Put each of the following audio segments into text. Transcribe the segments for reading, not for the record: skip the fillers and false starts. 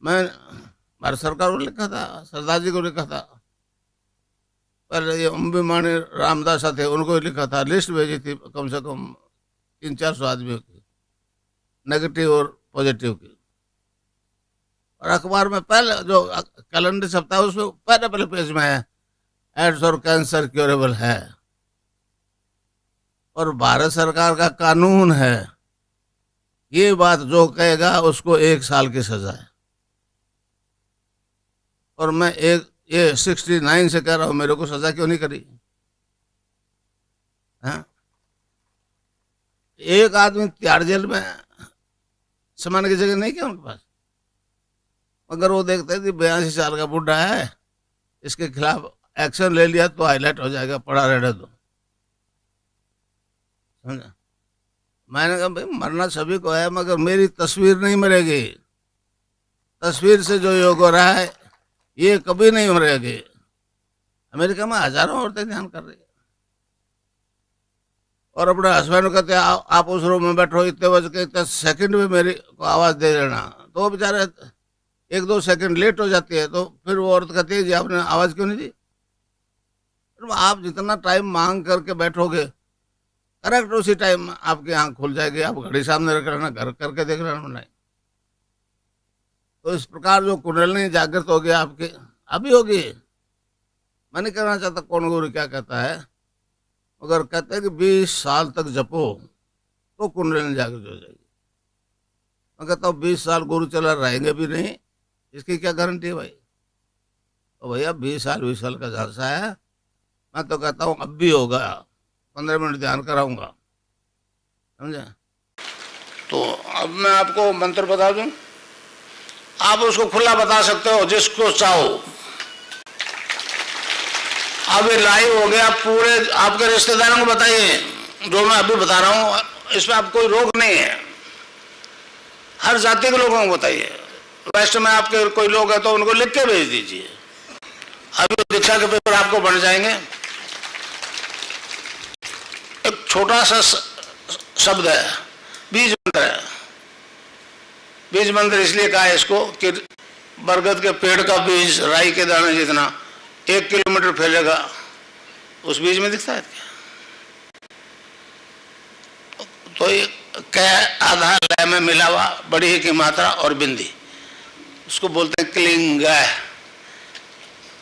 मैं भारत सरकार को लिखा था, सरदार जी को लिखा था, पहले ये अम्बीमाणी रामदास थे उनको ही लिखा था, लिस्ट भेजी थी कम से कम 300-400 आदमियों की, नेगेटिव और पॉजिटिव की। और अखबार में पहले जो कैलेंडर छपता है उसमें पहले पेज में है एड्स और कैंसर क्योरेबल है। और भारत सरकार का कानून है, ये बात जो कहेगा उसको 1 साल की सजा है। और मैं ये 69 से कह रहा हूं, मेरे को सजा क्यों नहीं करी? हाँ? एक आदमी तिहाड़ जेल में समान की जगह नहीं क्या उनके पास? मगर वो देखते हैं कि 82 साल का बुढ़ा है, इसके खिलाफ एक्शन ले लिया तो हाईलाइट हो जाएगा, पड़ा रहने दो। समझा? मैंने कहा भाई मरना सभी को है, मगर मेरी तस्वीर नहीं मरेगी। तस्वीर से जो योग हो रहा है ये कभी नहीं मरेगी। अमेरिका में हजारों औरतें ध्यान कर रही है और अपने हस्बैंड को कहते आप उस रूम में बैठो, इतने बज के इतने सेकंड में मेरी को आवाज दे देना, तो वो बेचारे 1-2 सेकंड लेट हो जाती है, तो फिर वो औरत कहती है जी आपने आवाज क्यों नहीं दी? तो आप जितना टाइम मांग करके बैठोगे करेक्ट उसी टाइम आपकी आंख खुल जाएगी। आप घड़ी सामने रख लेना, घर करके देख लेना नहीं। तो इस प्रकार जो कुंडलिनी जागृत होगी आपकी, अभी होगी। मैं नहीं कहना चाहता कौन गुरु क्या कहता है, मगर कहते हैं कि 20 साल तक जपो तो कुंडलिनी जागृत हो जाएगी। मैं कहता हूँ 20 साल गुरु चला रहेंगे भी नहीं, इसकी क्या गारंटी है भाई? तो भैया 20 साल का झांसा है। मैं तो कहता हूँ अब भी होगा, 15 मिनट ध्यान कराऊंगा, समझे? तो अब मैं आपको मंत्र बता दूं, आप उसको खुला बता सकते हो जिसको चाहो। अब ये लाइव हो गया, पूरे आपके रिश्तेदारों को बताइए जो मैं अभी बता रहा हूँ, इसमें आप कोई रोक नहीं है। हर जाति के लोगों को बताइए। वेस्ट में आपके कोई लोग हैं तो उनको लिख के भेज दीजिए। अभी दीक्षा के पेपर आपको बन जाएंगे। एक छोटा सा शब्द है, बीज मंत्र है। बीज मंत्र इसलिए कहा है इसको कि बरगद के पेड़ का बीज राई के दाने जितना 1 किलोमीटर फैलेगा, उस बीज में दिखता है क्या? तो ये कै आधा लय में मिला हुआ, बड़ी की मात्रा और बिंदी, उसको बोलते हैं क्लिंग।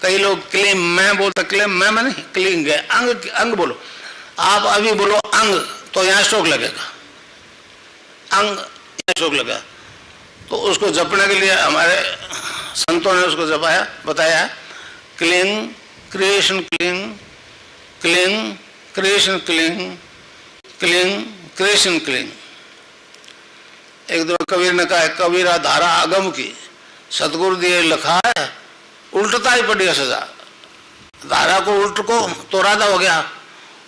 कई लोग क्लीम मैं बोलते, क्लीम मैं नहीं, क्लिंग। अंग अंग बोलो, आप अभी बोलो अंग तो यहाँ स्ट्रोक लगेगा, अंग यहाँ स्ट्रोक लगेगा। तो उसको जपने के लिए हमारे संतों ने उसको जपाया, बताया cling creation cling, cling creation cling, cling creation cling. एक दो कबीर ने कहा है, कबीरा धारा आगम की सतगुरु दिए लखा है, उल्टता ही पड़ी सजा। धारा को उल्ट को तो राधा हो गया,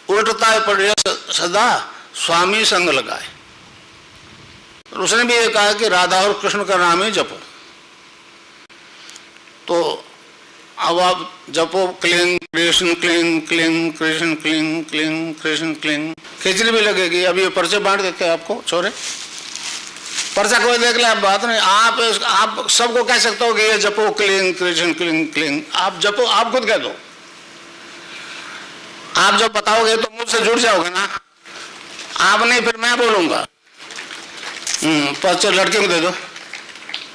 उल्टता ही पड़ी सदा स्वामी संग लगाए। उसने भी ये कहा कि राधा और कृष्ण का नाम ही जपो। तो अब आप जपो क्लिंग कृष्ण क्लिंग, क्लिंग कृष्ण क्लिंग, क्लिंग कृष्ण क्लिंग। खिचड़ी भी लगेगी। अभी ये पर्चे बांट देते हैं आपको छोरे, पर्चा कोई देख ले, आप बात नहीं। आप सबको कह सकते हो कि ये जपो क्लिंग कृष्ण क्लिंग क्लिंग। आप जपो, आप खुद कह दो। आप जब बताओगे तो मुझसे जुड़ जाओगे ना, आप नहीं फिर मैं बोलूंगा। पर्चा लड़के को दे दो।